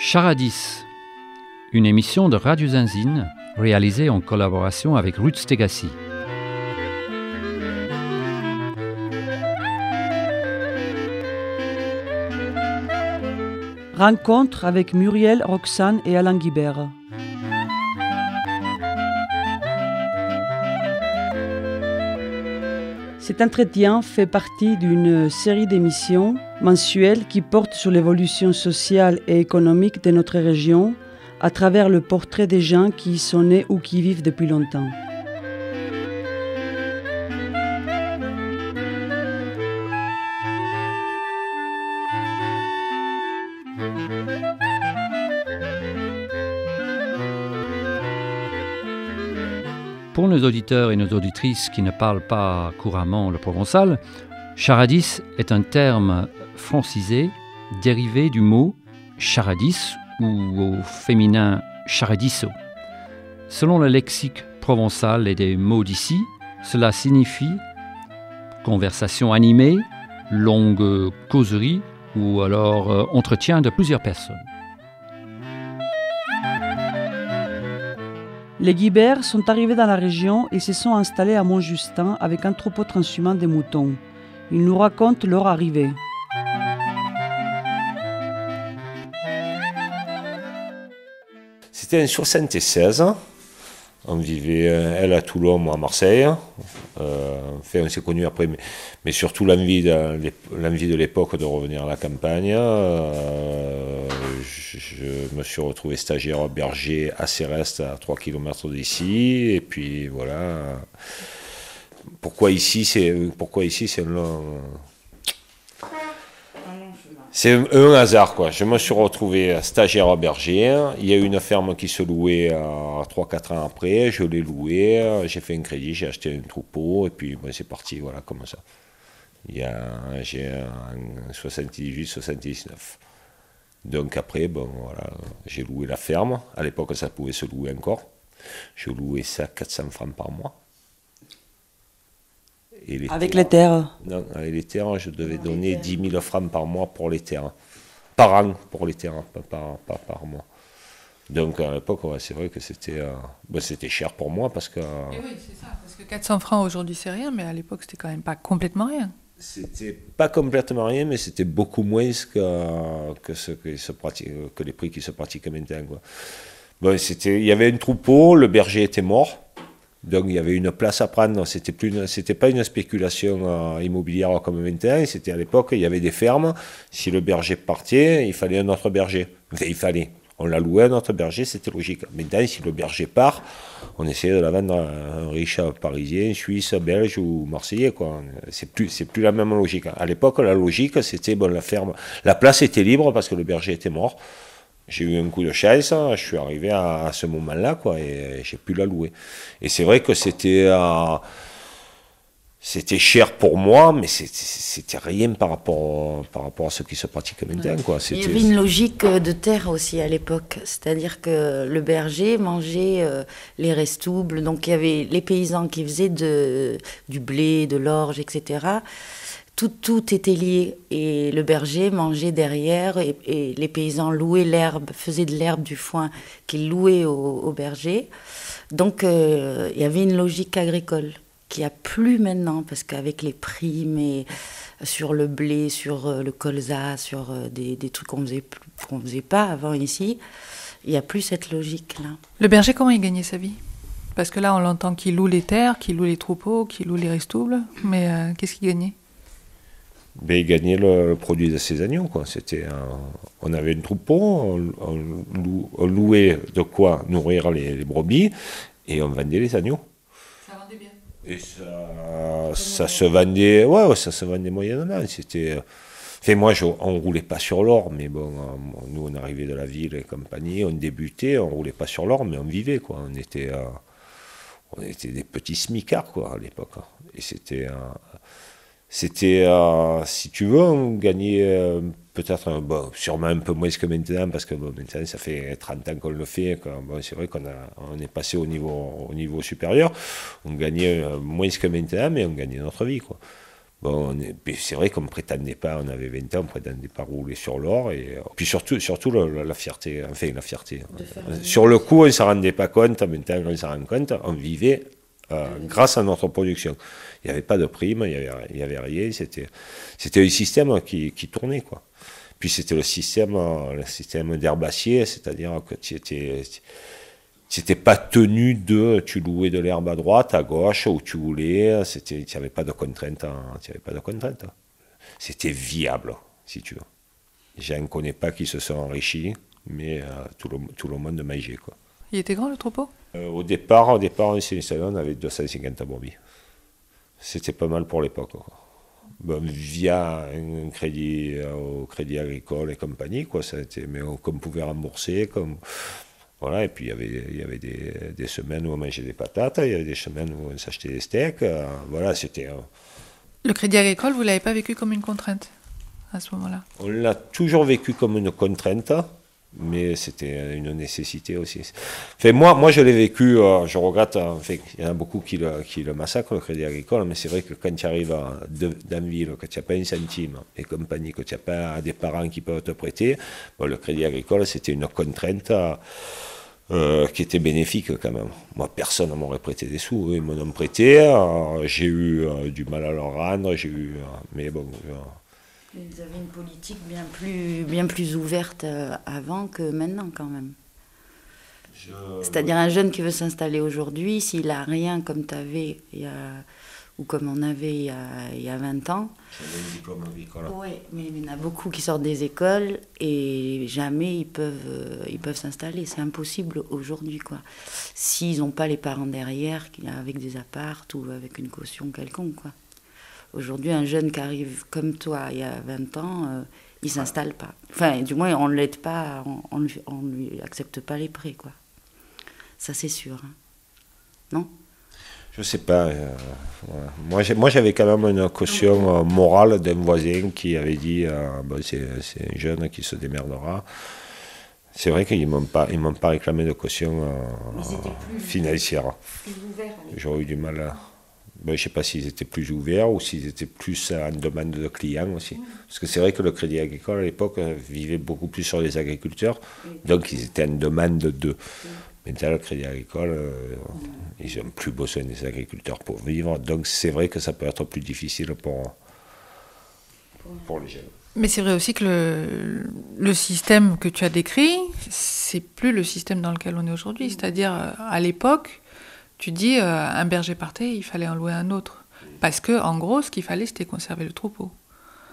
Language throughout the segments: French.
Charadis, une émission de Radio Zinzine réalisée en collaboration avec Ruth Stegassi. Rencontre avec Muriel, Roxane et Alain Guibert. Cet entretien fait partie d'une série d'émissions mensuelles qui portent sur l'évolution sociale et économique de notre région à travers le portrait des gens qui y sont nés ou qui y vivent depuis longtemps. Pour nos auditeurs et nos auditrices qui ne parlent pas couramment le provençal, charadis est un terme francisé dérivé du mot charadis ou au féminin charadisso. Selon le lexique provençal et des mots d'ici, cela signifie conversation animée, longue causerie ou alors entretien de plusieurs personnes. Les Guibert sont arrivés dans la région et se sont installés à Montjustin avec un troupeau transhumant des moutons. Ils nous racontent leur arrivée. C'était en 1976. On vivait, elle à Toulon, moi à Marseille. On s'est connus après, mais surtout l'envie de l'époque de revenir à la campagne. Je me suis retrouvé stagiaire berger à Céreste, à 3 km d'ici. Et puis voilà. Pourquoi ici, c'est C'est un hasard, quoi. Je me suis retrouvé stagiaire berger. Il y a eu une ferme qui se louait 3-4 ans après. Je l'ai loué. J'ai fait un crédit, j'ai acheté un troupeau. Et puis bon, c'est parti, voilà, comme ça. J'ai en 78-79. Donc après, bon, voilà, j'ai loué la ferme. À l'époque, ça pouvait se louer encore. Je louais ça 400 francs par mois. Avec les terres? Non, avec les terres, je devais donner 10 000 francs par mois pour les terres. Par an pour les terres, pas par mois. Donc à l'époque, ouais, c'est vrai que c'était cher pour moi parce que... Et oui, c'est ça, parce que 400 francs aujourd'hui c'est rien, mais à l'époque c'était quand même pas complètement rien. C'était pas complètement rien, mais c'était beaucoup moins que les prix qui se pratiquent maintenant, quoi. Bon, il y avait un troupeau, le berger était mort. Donc il y avait une place à prendre, c'était pas une spéculation immobilière comme maintenant, c'était à l'époque, il y avait des fermes, si le berger partait, il fallait un autre berger. Enfin, on l'a loué à un autre berger, c'était logique. Maintenant, si le berger part, on essayait de la vendre à un riche parisien, suisse, belge ou marseillais, quoi. C'est plus la même logique. À l'époque, la logique, c'était, bon, la place était libre parce que le berger était mort. J'ai eu un coup de chance, je suis arrivé à ce moment-là, quoi, et j'ai pu la louer. Et c'est vrai que c'était cher pour moi, mais c'était rien par rapport à ce qui se pratique maintenant, quoi. Il y avait une logique de terre aussi à l'époque, c'est-à-dire que le berger mangeait les restoubles, donc il y avait les paysans qui faisaient du blé, de l'orge, etc. Tout était lié et le berger mangeait derrière et les paysans louaient l'herbe, faisaient de l'herbe du foin qu'ils louaient au berger. Donc il y avait une logique agricole qu'il n'y a plus maintenant parce qu'avec les primes sur le blé, sur le colza, sur des trucs qu'on faisait pas avant ici, il n'y a plus cette logique-là. Le berger, comment il gagnait sa vie ? Parce que là on l'entend qu'il loue les terres, qu'il loue les troupeaux, qu'il loue les restoubles, mais qu'est-ce qu'il gagnait ? Ben, il gagnait le produit de ses agneaux, quoi. On avait un troupeau, on louait de quoi nourrir les brebis et on vendait les agneaux. Ça vendait bien. Et ça se vendait, ouais, ça se vendait moyennement. Moi, on roulait pas sur l'or, mais bon, nous on arrivait de la ville et compagnie, on débutait, on roulait pas sur l'or, mais on vivait, quoi. On était des petits smicards, quoi, à l'époque. Et c'était, si tu veux, on gagnait peut-être, sûrement un peu moins que maintenant, parce que bon, maintenant ça fait 30 ans qu'on le fait, c'est vrai qu'on est passé au niveau supérieur, on gagnait moins que maintenant, mais on gagnait notre vie, quoi. Bon, puis c'est vrai qu'on ne prétendait pas, on avait 20 ans, on ne prétendait pas rouler sur l'or. Et puis surtout la fierté, enfin la fierté. Sur le coup, on ne s'en rendait pas compte, maintenant on s'en rend compte, on vivait grâce à notre production. Il n'y avait pas de prime, il n'y avait rien, c'était un système qui tournait, quoi. Puis c'était le système d'herbacier, c'est-à-dire que tu n'étais pas tenu tu louais de l'herbe à droite, à gauche, où tu voulais, tu n'avais pas de contraintes. C'était viable, si tu veux. Je ne connais pas qui se sont enrichis, mais tout le monde mangeait, quoi. Il était grand le troupeau? Au départ, on s'est installé, on avait 250 brebis. C'était pas mal pour l'époque, quoi. Bon, via un crédit au Crédit Agricole et compagnie, quoi, mais qu'on pouvait rembourser, voilà, et puis il y avait des semaines où on mangeait des patates, il y avait des semaines où on s'achetait des steaks, voilà, c'était... Le Crédit Agricole, vous ne l'avez pas vécu comme une contrainte à ce moment-là? On l'a toujours vécu comme une contrainte, mais c'était une nécessité aussi. Enfin, moi je l'ai vécu, je regrette, enfin, il y en a beaucoup qui le massacrent, le Crédit Agricole, mais c'est vrai que quand tu arrives dans ville, que tu n'as pas un centime et compagnie, que tu n'as pas des parents qui peuvent te prêter, bon, le Crédit Agricole, c'était une contrainte qui était bénéfique quand même. Moi, personne ne m'aurait prêté des sous, ils m'en ont prêté, j'ai eu du mal à leur rendre, mais bon... Ils avaient une politique bien plus ouverte avant que maintenant, quand même. C'est-à-dire un jeune qui veut s'installer aujourd'hui, s'il n'a rien comme tu avais, ou comme on avait il y a 20 ans. J'avais un diplôme agricole. Oui, mais il y en a beaucoup qui sortent des écoles et jamais ils peuvent s'installer. C'est impossible aujourd'hui, quoi. S'ils n'ont pas les parents derrière, avec des apparts ou avec une caution quelconque, quoi. Aujourd'hui, un jeune qui arrive comme toi il y a 20 ans, il ne s'installe pas. Enfin, du moins, on ne l'aide pas, on ne lui accepte pas les prêts, quoi. Ça, c'est sûr. Hein. Non ? Je ne sais pas. Voilà. Moi, j'avais quand même une caution morale d'un voisin qui avait dit c'est un jeune qui se démerdera. C'est vrai qu'ils ne m'ont pas réclamé de caution financière. J'aurais eu du mal à... je ne sais pas s'ils étaient plus ouverts ou s'ils étaient plus en demande de clients aussi. Parce que c'est vrai que le Crédit Agricole, à l'époque, vivait beaucoup plus sur les agriculteurs. Donc, ils étaient en demande d'eux. Maintenant, le Crédit Agricole, ils n'ont plus besoin des agriculteurs pour vivre. Donc, c'est vrai que ça peut être plus difficile pour les jeunes. Mais c'est vrai aussi que le système que tu as décrit, c'est plus le système dans lequel on est aujourd'hui. C'est-à-dire, à l'époque, tu dis, un berger partait, il fallait en louer un autre. Parce que, en gros, ce qu'il fallait, c'était conserver le troupeau.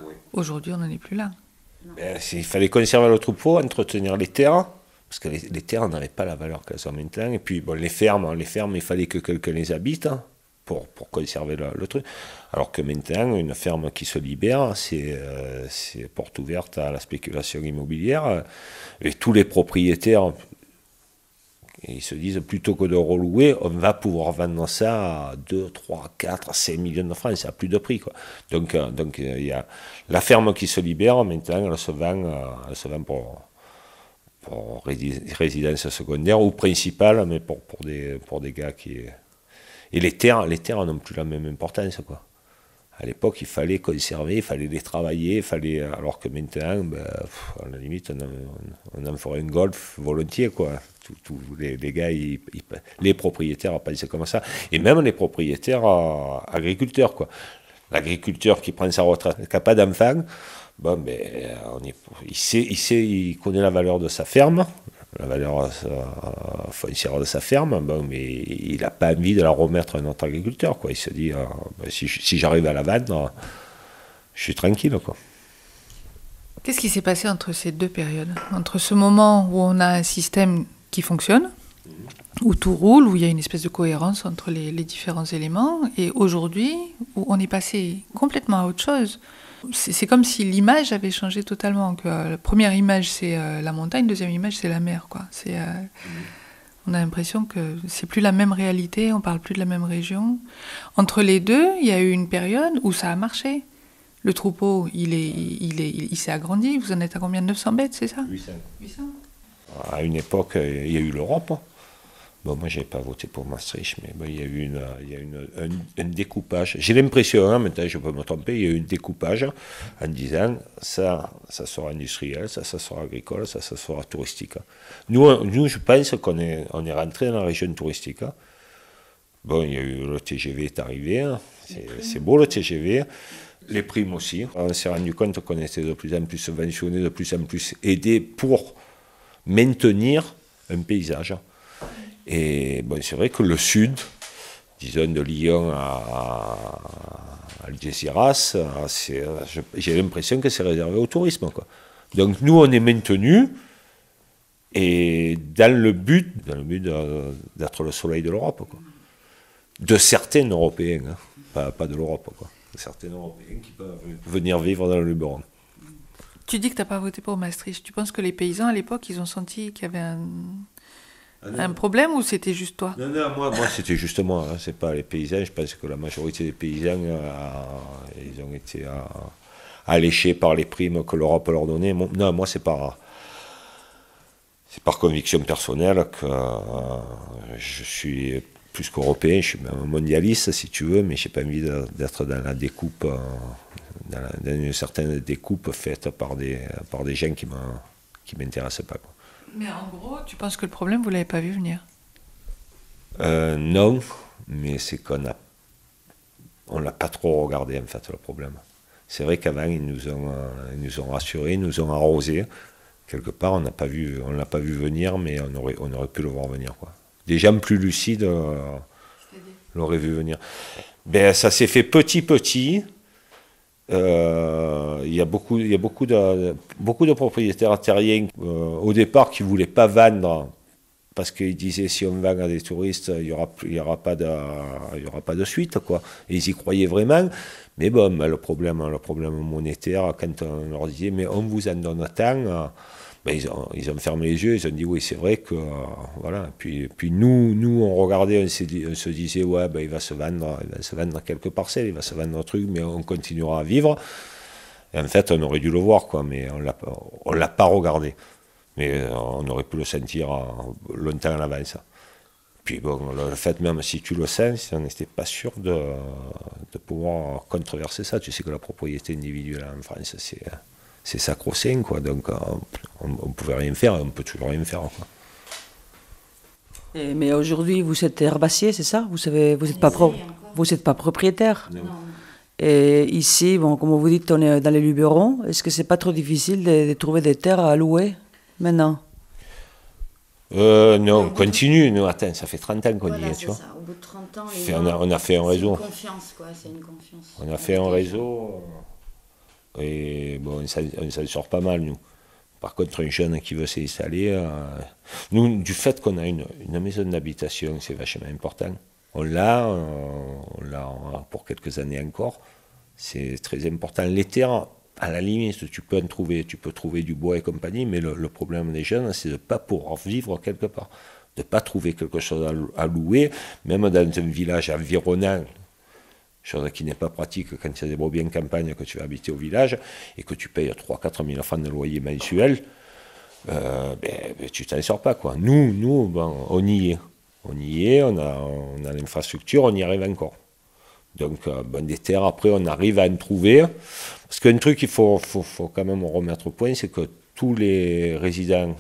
Oui. Aujourd'hui, on n'en est plus là. Il fallait conserver le troupeau, entretenir les terres, parce que les terres n'avaient pas la valeur qu'elles ont maintenant. Et puis, bon, les fermes, il fallait que quelqu'un les habite pour conserver le truc. Alors que maintenant, une ferme qui se libère, c'est porte ouverte à la spéculation immobilière. Et tous les propriétaires... Et ils se disent, plutôt que de relouer, on va pouvoir vendre ça à 2, 3, 4, 5 millions de francs, ça n'a plus de prix, quoi. Donc il y a la ferme qui se libère, maintenant elle se vend pour résidence secondaire ou principale, mais pour des gars qui... Et les terres n'ont plus la même importance, quoi. À l'époque, il fallait conserver, il fallait les travailler, alors que maintenant, à la limite, on en ferait un golf volontiers, quoi. Tous les gars, les propriétaires pensent comme ça. Et même les propriétaires agriculteurs, quoi. L'agriculteur qui prend sa retraite, qui n'a pas d'enfant, il connaît la valeur de sa ferme, la valeur foncière de sa ferme, mais il n'a pas envie de la remettre à un autre agriculteur, quoi. Il se dit, si j'arrive à la vendre, je suis tranquille, quoi. Qu'est-ce qui s'est passé entre ces deux périodes ? Entre ce moment où on a un système qui fonctionne, où tout roule, où il y a une espèce de cohérence entre les différents éléments, et aujourd'hui, où on est passé complètement à autre chose. C'est comme si l'image avait changé totalement. Que, la première image, c'est la montagne, deuxième image, c'est la mer, quoi. On a l'impression que c'est plus la même réalité, on parle plus de la même région. Entre les deux, il y a eu une période où ça a marché. Le troupeau, il s'est agrandi. Vous en êtes à combien ? 900 bêtes, c'est ça ? 800. À une époque, il y a eu l'Europe. Bon, moi, je n'ai pas voté pour Maastricht, mais bon, il y a eu un découpage. J'ai l'impression, hein, maintenant je peux me tromper, il y a eu un découpage en disant ça sera industriel, ça sera agricole, ça sera touristique. Nous, je pense qu'on est rentré dans la région touristique. Bon, il y a eu le TGV est arrivé, hein. C'est beau le TGV. Les primes aussi. On s'est rendu compte qu'on était de plus en plus subventionnés, de plus en plus aidés pour maintenir un paysage. Et bon, c'est vrai que le sud, disons de Lyon à Algeciras, j'ai l'impression que c'est réservé au tourisme, quoi. Donc nous, on est maintenus, et dans le but d'être le soleil de l'Europe, quoi. De certains Européens, hein, pas de l'Europe, quoi. De certains Européens qui peuvent venir vivre dans le Luberon. Tu dis que tu n'as pas voté pour Maastricht. Tu penses que les paysans, à l'époque, ils ont senti qu'il y avait un problème, ou c'était juste toi? Non, moi c'était juste moi, hein, c'est pas les paysans. Je pense que la majorité des paysans, ils ont été alléchés par les primes que l'Europe leur donnait. Non, moi c'est par conviction personnelle que je suis plus qu'européen, je suis même mondialiste si tu veux, mais j'ai pas envie d'être dans la découpe, dans une certaine découpe faite par des gens qui m'intéressent pas, quoi. Mais en gros, tu penses que le problème, vous ne l'avez pas vu venir? Non, mais c'est qu'on l'a pas trop regardé, en fait, le problème. C'est vrai qu'avant, ils nous ont rassurés, ils nous ont arrosés. Quelque part, on l'a pas vu venir, mais on aurait pu le voir venir, quoi. Des gens plus lucides l'auraient vu venir. Ben, ça s'est fait petit. Il y a beaucoup de propriétaires terriens au départ qui ne voulaient pas vendre parce qu'ils disaient si on vend à des touristes, il y aura pas de suite, quoi. Et ils y croyaient vraiment. Mais bon, le problème monétaire, quand on leur disait mais on vous en donne tant, ben ils ont fermé les yeux, ils ont dit oui c'est vrai que voilà. Puis nous on regardait, on se disait ouais ben il va se vendre quelques parcelles, il va se vendre un truc, mais on continuera à vivre. Et en fait on aurait dû le voir, quoi, mais on l'a pas regardé. Mais on aurait pu le sentir longtemps à l'avance. Puis bon, le fait même si tu le sens, on n'était pas sûr de pouvoir controverser ça. Tu sais que la propriété individuelle en France, c'est sacro-saint, quoi. Donc on ne pouvait rien faire, on peut toujours rien faire, quoi. Mais aujourd'hui, vous êtes herbassier, c'est ça? Vous n'êtes pas propriétaire? Non. Et ici, bon, comme vous dites, on est dans les Luberons. Est-ce que c'est pas trop difficile de trouver des terres à louer maintenant? Non, on continue. Nous, attends, ça fait 30 ans qu'on y est, tu vois. Ça. Au bout de 30 ans, On a fait un réseau. C'est une confiance, quoi. C'est une confiance. On a fait un réseau. Et bon, on s'en sort pas mal, nous. Par contre, un jeune qui veut s'installer, nous, du fait qu'on a une maison d'habitation, c'est vachement important. On l'a pour quelques années encore. C'est très important. Les terres, à la limite, tu peux trouver du bois et compagnie, mais le problème des jeunes, c'est de ne pas pouvoir vivre quelque part, de ne pas trouver quelque chose à louer, même dans un village environnant, chose qui n'est pas pratique quand il y a des brebis en campagne, que tu vas habiter au village et que tu payes 3-4 000 francs de loyer mensuel, tu t'en sors pas, quoi. Nous ben, on y est, on a l'infrastructure, on y arrive encore. Donc, des terres, après, on arrive à en trouver. Parce qu'un truc qu'il faut quand même remettre au point, c'est que tous les résidents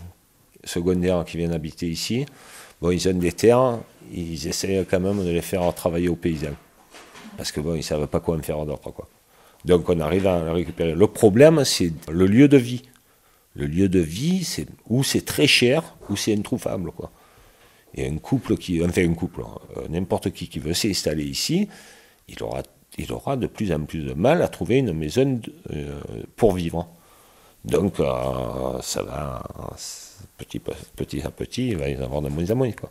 secondaires qui viennent habiter ici, bon, ils ont des terres, ils essaient quand même de les faire travailler aux paysans. Parce que bon, ils ne savent pas quoi en faire d'autre, quoi. Donc on arrive à récupérer. Le problème, c'est le lieu de vie. Le lieu de vie, c'est où c'est très cher, où c'est introuvable, quoi. Et n'importe qui veut s'installer ici, il aura de plus en plus de mal à trouver une maison pour vivre. Donc ça va, petit à petit, il va y en avoir de moins en moins, quoi.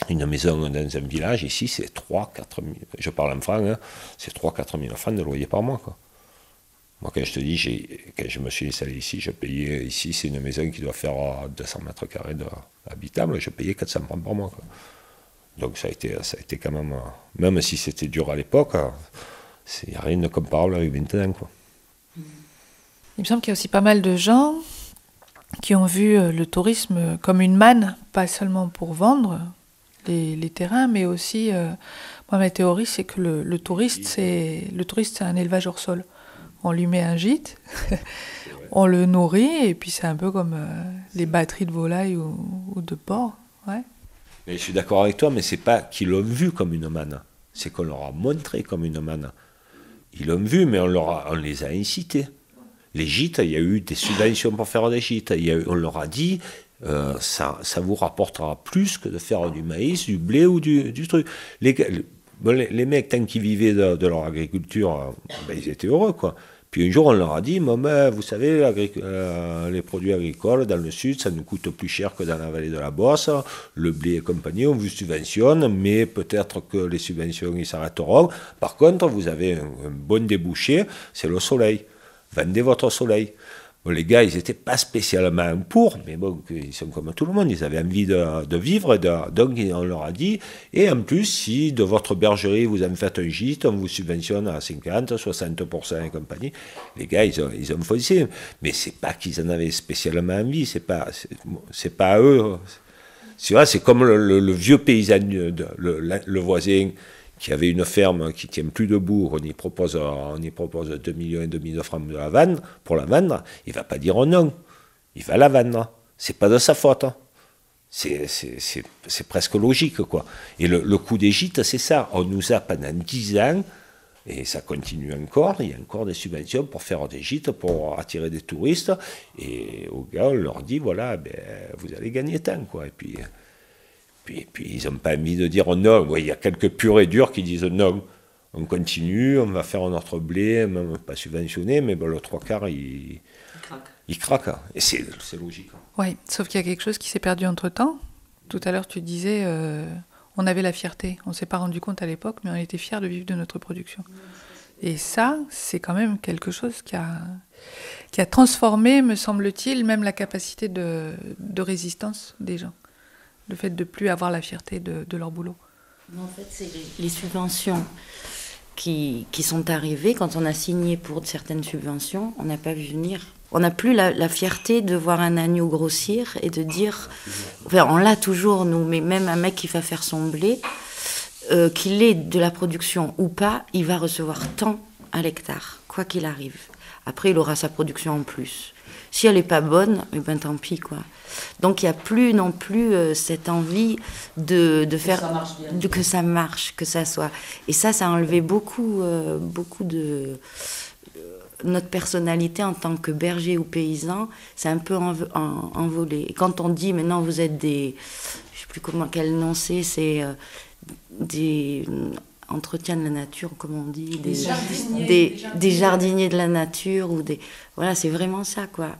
Une maison dans un village, ici, c'est 3-4 000, je parle en francs, hein, c'est 3-4 000 francs de loyer par mois, quoi. Moi, quand je te dis, quand je me suis installé ici, je payais, ici, c'est une maison qui doit faire 200 mètres carrés habitable, je payais 400 francs par mois, quoi. Donc ça a été quand même si c'était dur à l'époque, il n'y a rien de comparable avec maintenant, quoi. Il me semble qu'il y a aussi pas mal de gens qui ont vu le tourisme comme une manne, pas seulement pour vendre, les terrains, mais aussi, moi ma théorie c'est que le touriste c'est un élevage hors sol. On lui met un gîte, on le nourrit, et puis c'est un peu comme les batteries de volailles ou de porc. Ouais. Mais je suis d'accord avec toi, mais c'est pas qu'ils l'ont vu comme une manne, c'est qu'on leur a montré comme une manne. Ils l'ont vu, mais on les a incités. Les gîtes, il y a eu des subventions pour faire des gîtes. On leur a dit, ça vous rapportera plus que de faire du maïs, du blé ou du truc. Les mecs, tant qu'ils vivaient de leur agriculture, ils étaient heureux, quoi. Puis un jour, on leur a dit, vous savez, les produits agricoles dans le sud, ça nous coûte plus cher que dans la vallée de la Bosse. Le blé et compagnie, on vous subventionne, mais peut-être que les subventions, ils s'arrêteront. Par contre, vous avez un bon débouché, c'est le soleil. Vendez votre soleil. Bon, les gars, ils n'étaient pas spécialement pour, mais bon, ils sont comme tout le monde, ils avaient envie de vivre, donc on leur a dit, et en plus, si de votre bergerie, vous en faites un gîte, on vous subventionne à 50, 60% et compagnie, les gars, ils ont foncé, mais c'est pas qu'ils en avaient spécialement envie, c'est pas à eux. Tu vois, c'est comme le vieux paysan, le voisin, qui avait une ferme qui ne tient plus debout, on y propose 2,5 millions de francs pour la vendre, il ne va pas dire non, il va la vendre. C'est pas de sa faute. C'est presque logique, quoi. Et le coup des gîtes, c'est ça. On nous a pendant 10 ans, et ça continue encore, il y a encore des subventions pour faire des gîtes, pour attirer des touristes, et aux gars, on leur dit, voilà, vous allez gagner tant, quoi. Et puis ils n'ont pas envie de dire non. Ouais, il y a quelques purs et durs qui disent non. On continue, on va faire notre blé, même pas subventionné, mais bon, le 3/4, il craque. Et c'est logique. Oui, sauf qu'il y a quelque chose qui s'est perdu entre-temps. Tout à l'heure, tu disais, on avait la fierté. On ne s'est pas rendu compte à l'époque, mais on était fiers de vivre de notre production. Et ça, c'est quand même quelque chose qui a transformé, me semble-t-il, même la capacité de résistance des gens. Le fait de ne plus avoir la fierté de leur boulot. En fait, c'est les subventions qui sont arrivées. Quand on a signé pour certaines subventions, on n'a pas vu venir. On n'a plus la fierté de voir un agneau grossir et de dire... Enfin, on l'a toujours, nous, mais même un mec qui va faire son blé, qu'il ait de la production ou pas, il va recevoir tant à l'hectare, quoi qu'il arrive. Après, il aura sa production en plus. Si elle n'est pas bonne, eh ben, tant pis, quoi. Donc il n'y a plus non plus cette envie de faire que ça marche, que ça soit. Et ça a enlevé beaucoup de notre personnalité en tant que berger ou paysan. C'est un peu envolé. Et quand on dit maintenant vous êtes des, je ne sais plus quel nom c'est des entretien de la nature, comme on dit, des jardiniers de la nature, ou des... Voilà, c'est vraiment ça, quoi.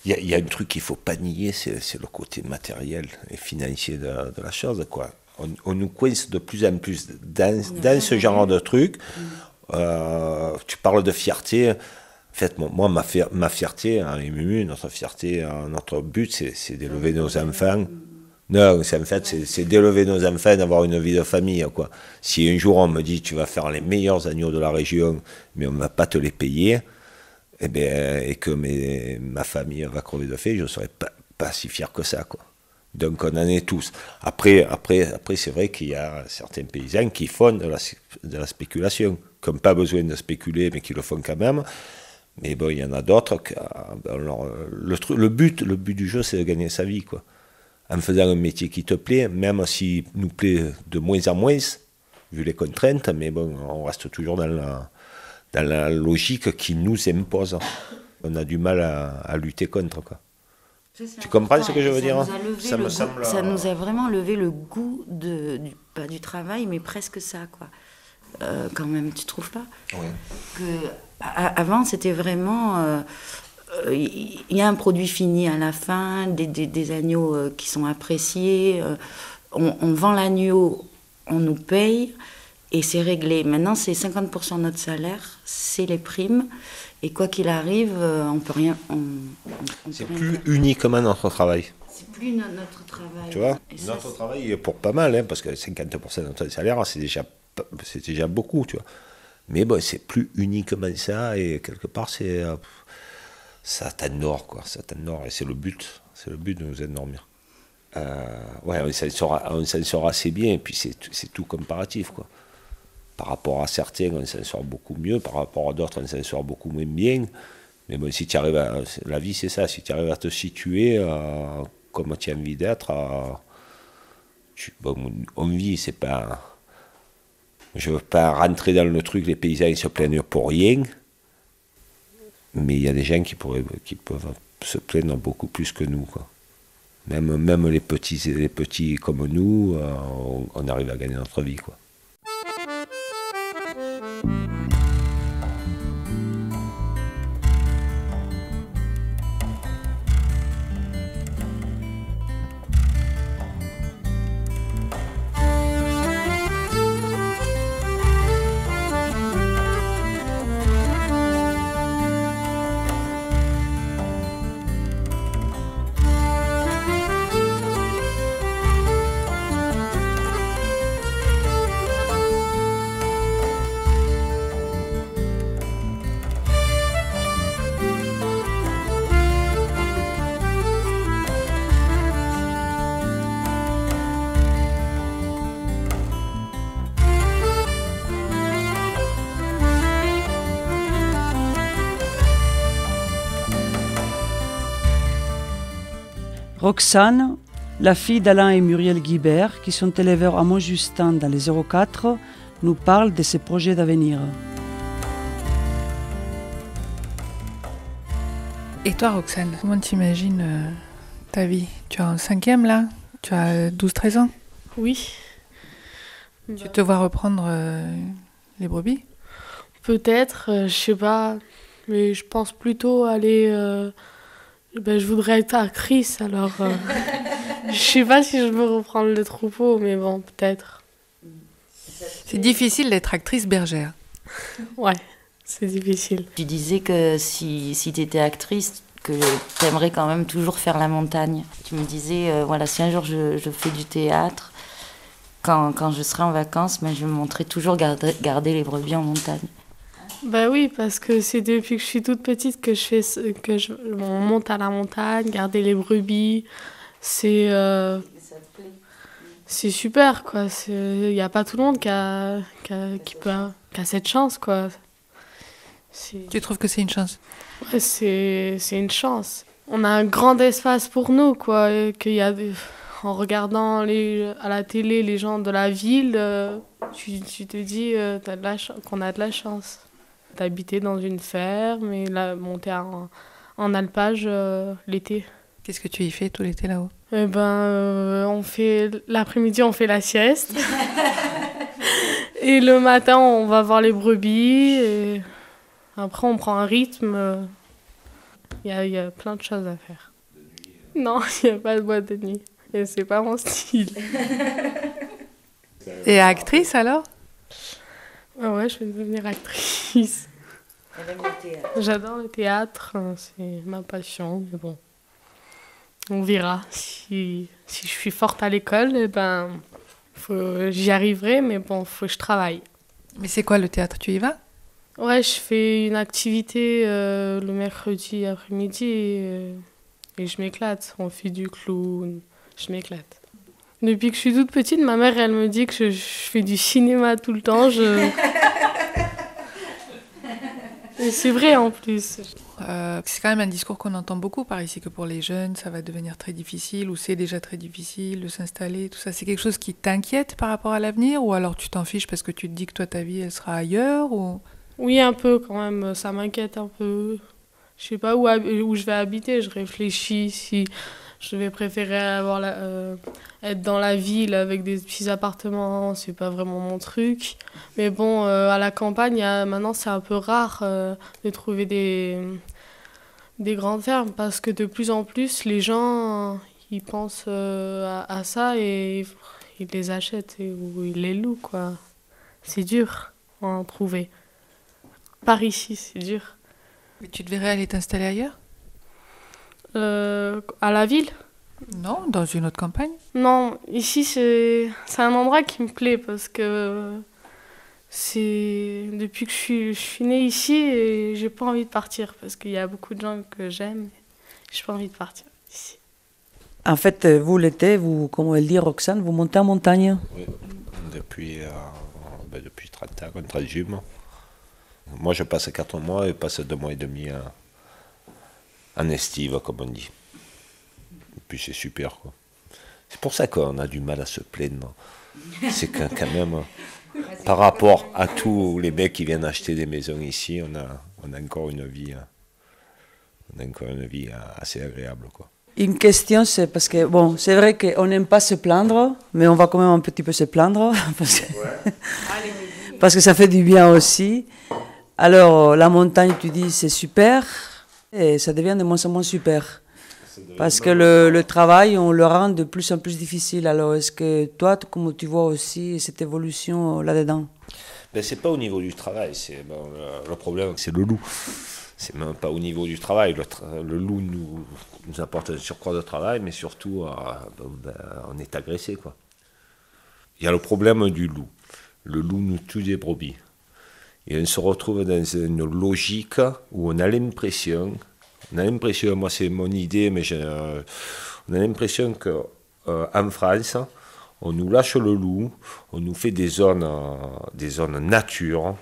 Il y a un truc qu'il ne faut pas nier, c'est le côté matériel et financier de la chose, quoi. On nous coince de plus en plus dans ce genre de truc. Tu parles de fierté. En fait, moi, ma fierté, hein, notre fierté, notre but, c'est d'élever nos enfants. Non, c'est d'élever nos enfants, d'avoir une vie de famille, quoi. Si un jour on me dit tu vas faire les meilleurs agneaux de la région, mais on ne va pas te les payer, et que ma famille va crever de faim, je ne serai pas si fier que ça, quoi. Donc on en est tous. Après c'est vrai qu'il y a certains paysans qui font de la spéculation, qui n'ont pas besoin de spéculer, mais qui le font quand même. Mais bon, il y en a d'autres. Le but du jeu, c'est de gagner sa vie, quoi. En faisant un métier qui te plaît, même s'il nous plaît de moins en moins, vu les contraintes, mais bon, on reste toujours dans la logique qui nous impose. On a du mal à lutter contre, quoi. Tu comprends ce que je veux dire? Ça nous a vraiment levé le goût pas du travail, mais presque ça, quoi. Quand même, tu trouves pas? Oui. Avant, c'était vraiment... il y a un produit fini à la fin, des agneaux qui sont appréciés. On vend l'agneau, on nous paye et c'est réglé. Maintenant, c'est 50% de notre salaire, c'est les primes. Et quoi qu'il arrive, on peut rien. C'est plus uniquement notre travail. C'est plus notre travail. Tu vois, notre travail, pour pas mal, hein, parce que 50% de notre salaire, c'est déjà beaucoup, tu vois. Mais bon, c'est plus uniquement ça, et quelque part, ça t'endort, quoi. Ça t'endort, et c'est le but de nous endormir. ouais, on s'en sort assez bien, et puis c'est tout comparatif, quoi. Par rapport à certains, on s'en sort beaucoup mieux, par rapport à d'autres, on s'en sort beaucoup moins bien. Mais bon, si tu arrives la vie, c'est ça, si tu arrives à te situer comme tu as envie d'être, bon, on vit, c'est pas... Je veux pas rentrer dans le truc, les paysans ils se plaignent pour rien, mais il y a des gens qui peuvent se plaindre beaucoup plus que nous, quoi. Même les petits comme nous, on arrive à gagner notre vie, quoi. Roxane, la fille d'Alain et Muriel Guibert, qui sont éleveurs à Montjustin dans les 04, nous parle de ses projets d'avenir. Et toi, Roxane, comment t'imagines ta vie? Tu es en 5e là? Tu as 12-13 ans? Oui. Tu te vois reprendre les brebis? Peut-être, je sais pas, mais je pense plutôt aller... je voudrais être actrice, alors je sais pas si je veux reprendre le troupeau, mais bon, peut-être. C'est difficile d'être actrice bergère. Ouais, c'est difficile. Tu disais que si tu étais actrice, que tu aimerais quand même toujours faire la montagne. Tu me disais, voilà, si un jour je fais du théâtre, quand je serai en vacances, mais je me montrerai toujours garder les brebis en montagne. Bah oui, parce que c'est depuis que je suis toute petite que on monte à la montagne, garder les brebis, c'est super, quoi. Il n'y a pas tout le monde qui a cette chance, quoi. Tu trouves que c'est une chance? Ouais, c'est une chance. On a un grand espace pour nous, quoi. En regardant à la télé les gens de la ville, tu te dis qu'on a de la chance d'habiter dans une ferme et monter en alpage l'été. Qu'est-ce que tu y fais tout l'été là-haut? L'après-midi, on fait la sieste. Et le matin, on va voir les brebis. Et après, on prend un rythme. Il y a plein de choses à faire. Non, il n'y a pas de boîte de nuit. Et c'est pas mon style. Et actrice alors? Ah ouais, je vais devenir actrice. Elle aime le théâtre. J'adore le théâtre, c'est ma passion, mais bon. On verra. Si je suis forte à l'école, j'y arriverai, mais bon, faut que je travaille. Mais c'est quoi le théâtre? Tu y vas? Ouais, je fais une activité le mercredi après-midi et je m'éclate. On fait du clown, je m'éclate. Depuis que je suis toute petite, ma mère, elle me dit que je fais du cinéma tout le temps. Et c'est vrai en plus. C'est quand même un discours qu'on entend beaucoup par ici, que pour les jeunes, ça va devenir très difficile, ou c'est déjà très difficile de s'installer, tout ça. C'est quelque chose qui t'inquiète par rapport à l'avenir, ou alors tu t'en fiches parce que tu te dis que toi, ta vie, elle sera ailleurs, ou... Oui, un peu quand même, ça m'inquiète un peu. Je sais pas où je vais habiter, je réfléchis si je vais préférer être dans la ville avec des petits appartements, c'est pas vraiment mon truc. Mais bon, à la campagne, maintenant c'est un peu rare de trouver des grandes fermes parce que de plus en plus les gens ils pensent à ça et ils les achètent ou ils les louent, quoi. C'est dur à en trouver. Par ici, c'est dur. Mais tu te verrais aller t'installer ailleurs? À la ville? Non, dans une autre campagne? Non, ici c'est un endroit qui me plaît parce que depuis que je suis née ici et j'ai pas envie de partir parce qu'il y a beaucoup de gens que j'aime. J'ai pas envie de partir ici. En fait, vous l'été, vous, comme elle dit Roxane, vous montez en montagne? Oui, depuis 30 ans, on transhume. Moi, je passe 4 mois et passe 2 mois et demi en estive, comme on dit. Et puis c'est super, quoi. C'est pour ça qu'on a du mal à se plaindre. C'est que quand même, par rapport à tous les mecs qui viennent acheter des maisons ici, on a encore une vie, assez agréable, quoi. Une question, c'est parce que, bon, c'est vrai qu'on n'aime pas se plaindre, mais on va quand même un petit peu se plaindre, parce que ça fait du bien aussi. Alors, la montagne, tu dis, c'est super, et ça devient de moins en moins super. Parce que le travail, on le rend de plus en plus difficile. Alors, est-ce que toi, comment tu vois aussi cette évolution là-dedans? Ben, c'est pas au niveau du travail, le problème, c'est le loup. C'est même pas au niveau du travail. Le loup nous apporte un surcroît de travail, mais surtout, on est agressé, quoi. Il y a le problème du loup. Le loup nous tue des brebis. Et on se retrouve dans une logique où on a l'impression, moi c'est mon idée, mais on a l'impression qu'en France, on nous lâche le loup, on nous fait des zones nature,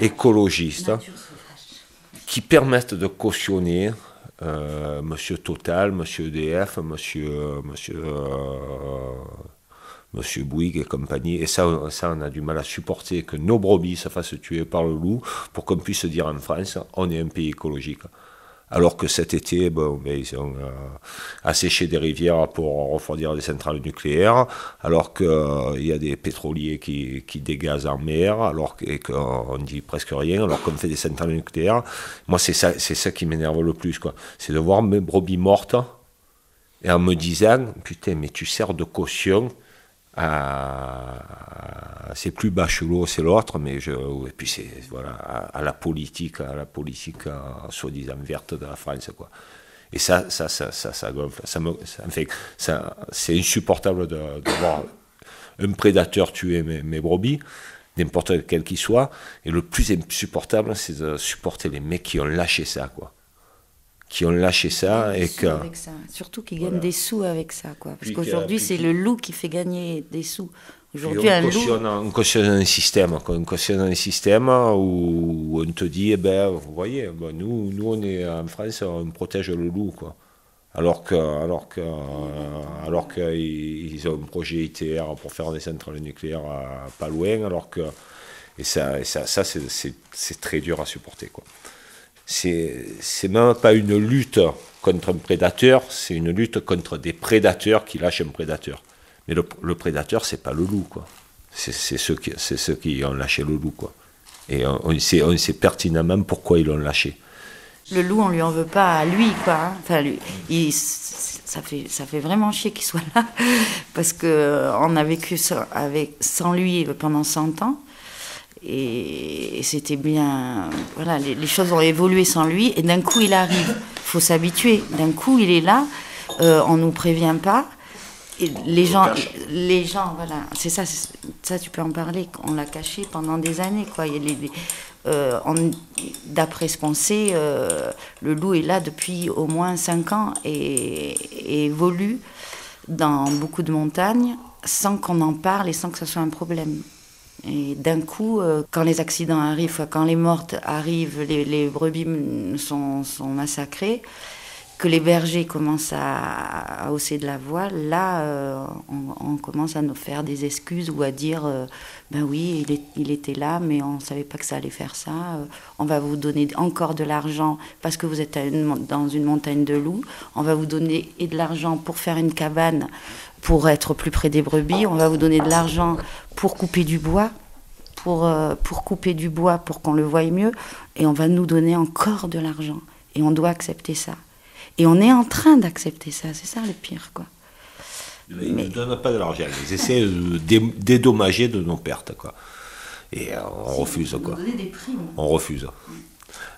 écologistes, qui permettent de cautionner Monsieur Total, Monsieur EDF, Monsieur Bouygues et compagnie. Et ça, on a du mal à supporter que nos brebis se fassent tuer par le loup pour qu'on puisse dire en France, on est un pays écologique. Alors que cet été, ils ont asséché des rivières pour refroidir des centrales nucléaires, alors qu'il y a des pétroliers qui dégazent en mer, et qu'on ne dit presque rien, alors qu'on fait des centrales nucléaires. Moi, c'est ça qui m'énerve le plus, quoi. C'est de voir mes brebis mortes et en me disant, putain, mais tu sers de caution c'est plus Bachelot, c'est l'autre, mais et puis c'est à la politique soi-disant verte de la France, quoi. Et ça gonfle. C'est insupportable de voir un prédateur tuer mes brebis, n'importe quel qu'il soit. Et le plus insupportable, c'est de supporter les mecs qui ont lâché ça, quoi. Qui ont lâché ça et que... Surtout qu'ils gagnent des sous avec ça, quoi. Parce qu'aujourd'hui, c'est le loup qui fait gagner des sous. Aujourd'hui, on cautionne un système, où on te dit, vous voyez, nous on est en France, on protège le loup, quoi. Alors qu'ils ont un projet ITR pour faire des centrales nucléaires pas loin, et ça c'est très dur à supporter, quoi. C'est même pas une lutte contre un prédateur, c'est une lutte contre des prédateurs qui lâchent un prédateur. Mais le prédateur, c'est pas le loup, quoi. C'est ceux qui ont lâché le loup, quoi. Et on sait pertinemment pourquoi ils l'ont lâché. Le loup, on lui en veut pas à lui, quoi. Enfin, ça fait vraiment chier qu'il soit là, parce qu'on a vécu sans lui pendant 100 ans. Et c'était bien, voilà, les choses ont évolué sans lui, et d'un coup il arrive, il faut s'habituer, d'un coup il est là, on ne nous prévient pas, et les gens, voilà, c'est ça tu peux en parler, on l'a caché pendant des années, quoi. D'après ce qu'on sait, le loup est là depuis au moins 5 ans et évolue dans beaucoup de montagnes sans qu'on en parle et sans que ce soit un problème. Et d'un coup, quand les accidents arrivent, quand les mortes arrivent, les brebis sont massacrées, que les bergers commencent à hausser de la voix, là, on commence à nous faire des excuses ou à dire ben oui, il était là, mais on ne savait pas que ça allait faire ça. On va vous donner encore de l'argent parce que vous êtes dans une montagne de loups. On va vous donner de l'argent pour faire une cabane, pour être plus près des brebis. On va vous donner de l'argent pour couper du bois, pour couper du bois pour qu'on le voie mieux. Et on va nous donner encore de l'argent. Et on doit accepter ça. Et on est en train d'accepter ça. C'est ça le pire, quoi. Ils ne donnent pas de l'argent. Ils essaient de dédommager de nos pertes, quoi. Et on refuse, quoi. Donner des primes. On refuse.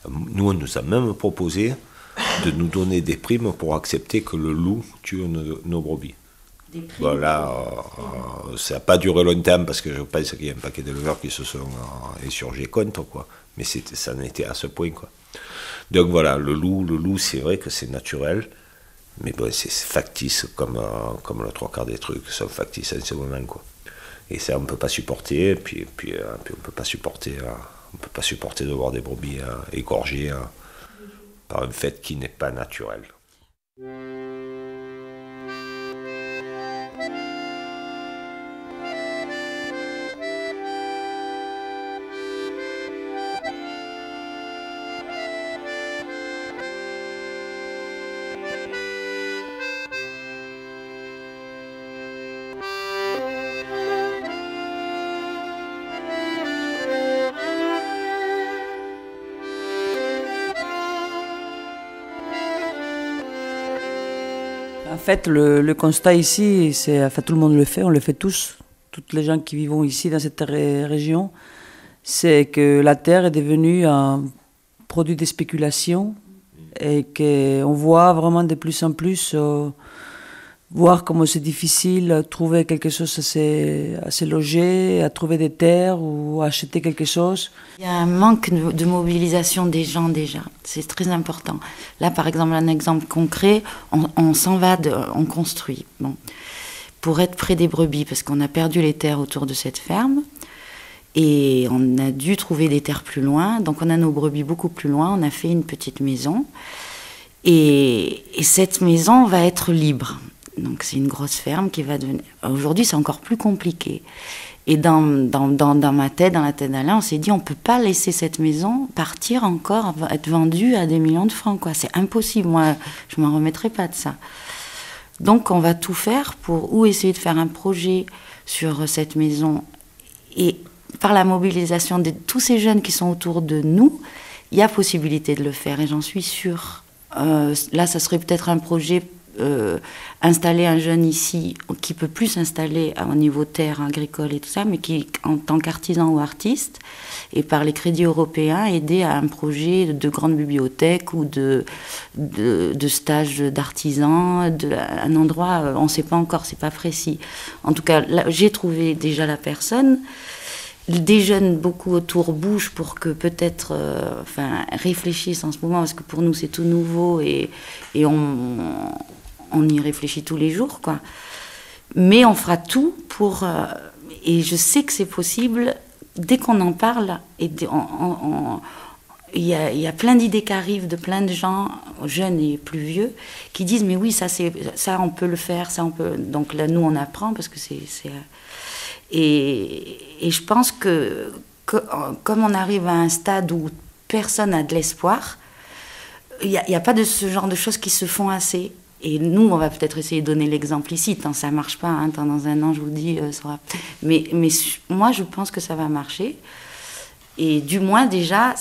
Nous, on nous a même proposé de nous donner des primes pour accepter que le loup tue nos brebis. Voilà, ça n'a pas duré longtemps parce que je pense qu'il y a un paquet d'éleveurs qui se sont insurgés contre, quoi. Mais ça en était à ce point, quoi. Donc voilà, le loup, c'est vrai que c'est naturel, Mais bon, c'est factice comme le trois quarts des trucs sont factices en ce moment, quoi. Et ça, on ne peut pas supporter, puis on ne peut pas supporter de voir des brebis égorgées par un fait qui n'est pas naturel. En fait, le constat ici, tout le monde le fait, on le fait tous, toutes les gens qui vivent ici dans cette région, c'est que la terre est devenue un produit de spéculation et qu'on voit vraiment de plus en plus voir comment c'est difficile à trouver quelque chose à se loger, à trouver des terres ou à acheter quelque chose. Il y a un manque de mobilisation des gens déjà, c'est très important. Là, par exemple, un exemple concret, on s'en va, on construit. Bon. Pour être près des brebis, parce qu'on a perdu les terres autour de cette ferme, et on a dû trouver des terres plus loin, donc on a nos brebis beaucoup plus loin, on a fait une petite maison, et cette maison va être libre. Donc c'est une grosse ferme qui va devenir... Aujourd'hui, c'est encore plus compliqué. Et dans ma tête, dans la tête d'Alain, on s'est dit, on ne peut pas laisser cette maison partir encore, être vendue à des millions de francs, quoi. C'est impossible, moi, je ne m'en remettrai pas de ça. Donc on va tout faire pour essayer de faire un projet sur cette maison. Et par la mobilisation de tous ces jeunes qui sont autour de nous, il y a possibilité de le faire, et j'en suis sûre. Là, ça serait peut-être un projet... installer un jeune ici qui peut plus s'installer au niveau terre agricole et tout ça, mais qui, en tant qu'artisan ou artiste, et par les crédits européens, aider à un projet de grande bibliothèque ou de stage d'artisan, un endroit, on ne sait pas encore, c'est pas précis. En tout cas, là, j'ai trouvé déjà la personne. Des jeunes beaucoup autour bougent pour que peut-être réfléchissent en ce moment, parce que pour nous c'est tout nouveau et on y réfléchit tous les jours, quoi. Mais on fera tout pour... et je sais que c'est possible, dès qu'on en parle, il y a plein d'idées qui arrivent de plein de gens, jeunes et plus vieux, qui disent « mais oui, ça on peut le faire, ça on peut... » Donc là, nous, on apprend, parce que c'est... Et je pense que comme on arrive à un stade où personne n'a de l'espoir, il n'y a pas de ce genre de choses qui se font assez. Et nous, on va peut-être essayer de donner l'exemple ici. Tant ça ne marche pas, hein, tant dans un an, je vous dis, ça va... Mais moi, je pense que ça va marcher. Et du moins, déjà,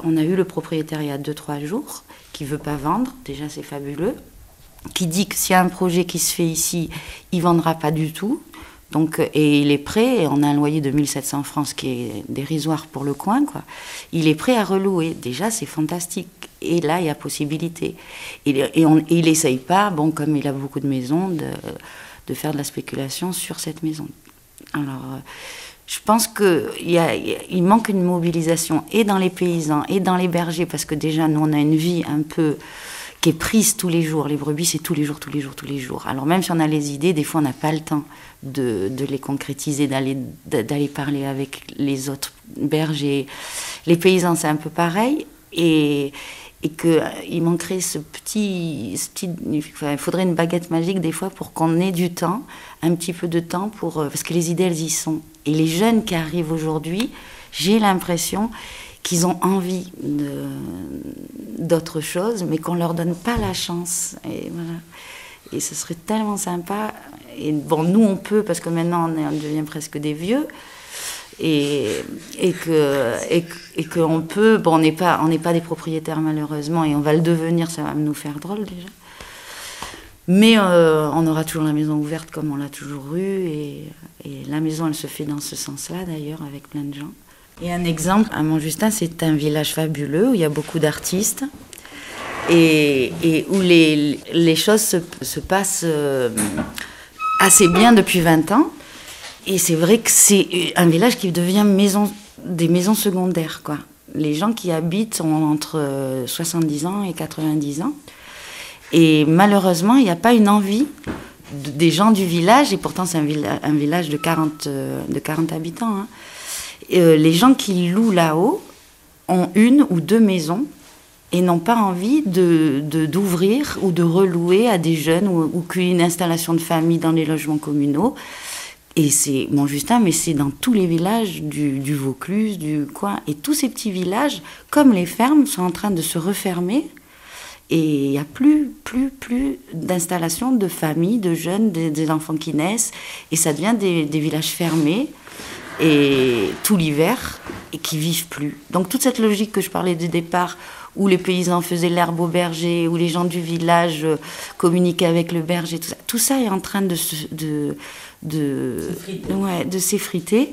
on a eu le propriétaire il y a 2-3 jours qui ne veut pas vendre. Déjà, c'est fabuleux. Qui dit que s'il y a un projet qui se fait ici, il ne vendra pas du tout. Donc, et il est prêt, et on a un loyer de 1 700 francs, ce qui est dérisoire pour le coin, quoi. Il est prêt à relouer. Déjà, c'est fantastique. Et là, il y a possibilité. Et il n'essaye pas, bon, comme il a beaucoup de maisons, de faire de la spéculation sur cette maison. Alors, je pense qu'il manque une mobilisation, et dans les paysans, et dans les bergers, parce que déjà, nous, on a une vie un peu... qui est prise tous les jours. Les brebis, c'est tous les jours, tous les jours, tous les jours. Alors même si on a les idées, des fois, on n'a pas le temps de les concrétiser, d'aller parler avec les autres bergers. Les paysans, c'est un peu pareil. Et qu'il manquerait ce petit... il faudrait une baguette magique, des fois, pour qu'on ait du temps, un petit peu de temps, parce que les idées, elles y sont. Et les jeunes qui arrivent aujourd'hui, j'ai l'impression... qu'ils ont envie d'autre chose, mais qu'on ne leur donne pas la chance. Et voilà. Et ce serait tellement sympa. Et bon, nous, on peut, parce que maintenant, on devient presque des vieux. Et qu'on peut... Bon, on n'est pas des propriétaires, malheureusement, et on va le devenir, ça va nous faire drôle, déjà. Mais on aura toujours la maison ouverte, comme on l'a toujours eu. Et la maison, elle se fait dans ce sens-là, d'ailleurs, avec plein de gens. Et un exemple, à Montjustin, c'est un village fabuleux où il y a beaucoup d'artistes et où les choses se passent assez bien depuis 20 ans. Et c'est vrai que c'est un village qui devient des maisons secondaires, quoi. Les gens qui y habitent ont entre 70 ans et 90 ans. Et malheureusement, il n'y a pas une envie des gens du village, et pourtant c'est un village de 40 habitants. Hein. Les gens qui louent là-haut ont 1 ou 2 maisons et n'ont pas envie d'ouvrir ou de relouer à des jeunes ou qu'une installation de famille dans les logements communaux. Et c'est Montjustin, mais c'est dans tous les villages du Vaucluse, du coin. Et tous ces petits villages, comme les fermes, sont en train de se refermer. Et il n'y a plus d'installation de familles, de jeunes, des enfants qui naissent. Et ça devient des villages fermés, et tout l'hiver, et qui vivent plus. Donc toute cette logique que je parlais du départ, où les paysans faisaient l'herbe au berger, où les gens du village communiquaient avec le berger, tout ça est en train de s'effriter.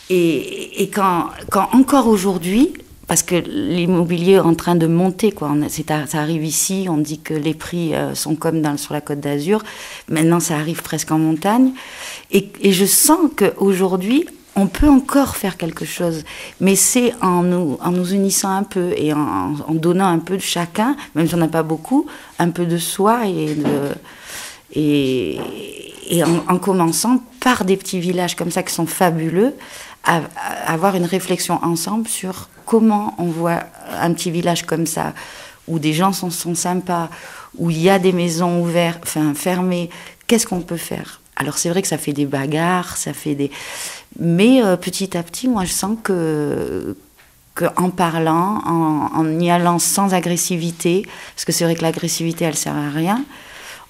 Et quand encore aujourd'hui, parce que l'immobilier est en train de monter, quoi. Ça arrive ici, on dit que les prix sont comme sur la Côte d'Azur. Maintenant, ça arrive presque en montagne. Et je sens qu'aujourd'hui, on peut encore faire quelque chose. Mais c'est en nous unissant un peu et en donnant un peu de chacun, même si on n'a pas beaucoup, un peu de soi et en commençant par des petits villages comme ça qui sont fabuleux, à avoir une réflexion ensemble sur comment on voit un petit village comme ça, où des gens sont sympas, où il y a des maisons fermées. Qu'est-ce qu'on peut faire ? Alors c'est vrai que ça fait des bagarres, mais petit à petit, moi je sens que en parlant, en y allant sans agressivité, parce que c'est vrai que l'agressivité elle sert à rien,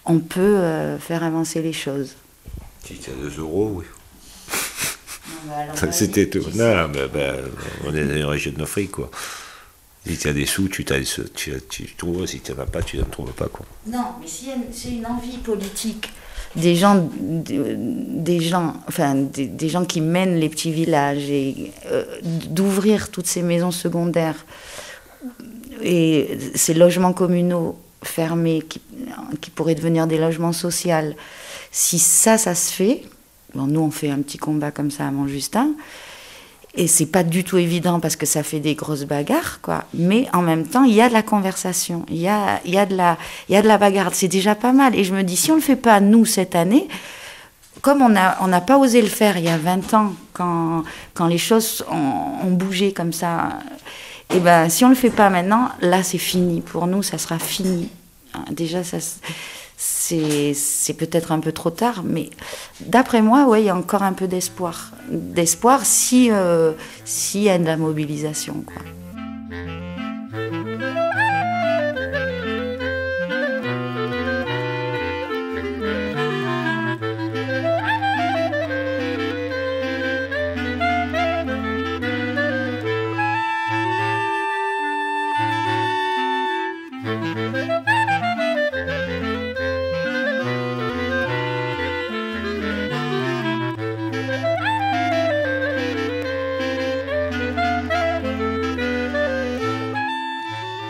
on peut faire avancer les choses. Si tu as 2 €, oui. Alors, C'était tout. Non, mais on est dans une région d'Afrique, quoi. Si tu as des sous, tu trouves. Si tu n'en as pas, tu n'en trouves pas, quoi. Non, mais c'est une envie politique des gens qui mènent les petits villages et d'ouvrir toutes ces maisons secondaires et ces logements communaux fermés qui pourraient devenir des logements sociaux. Si ça se fait, nous on fait un petit combat comme ça à Montjustin, et c'est pas du tout évident parce que ça fait des grosses bagarres, quoi. Mais en même temps, il y a de la conversation, il y a de la bagarre. C'est déjà pas mal. Et je me dis, si on le fait pas nous cette année, comme on n'a pas osé le faire il y a 20 ans, quand les choses ont bougé comme ça, et ben si on le fait pas maintenant, là c'est fini. Pour nous, ça sera fini. Déjà, c'est peut-être un peu trop tard, mais d'après moi, ouais, il y a encore un peu d'espoir. D'espoir s'il y a de la mobilisation, quoi.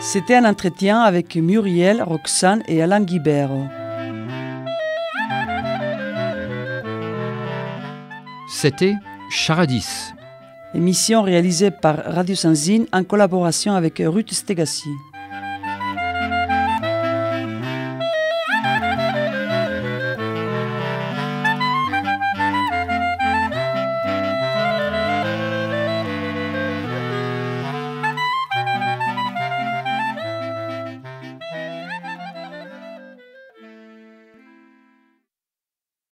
C'était un entretien avec Muriel, Roxane et Alain Guibert. C'était Charadis. Émission réalisée par Radio Sanzine en collaboration avec Ruth Stegassi.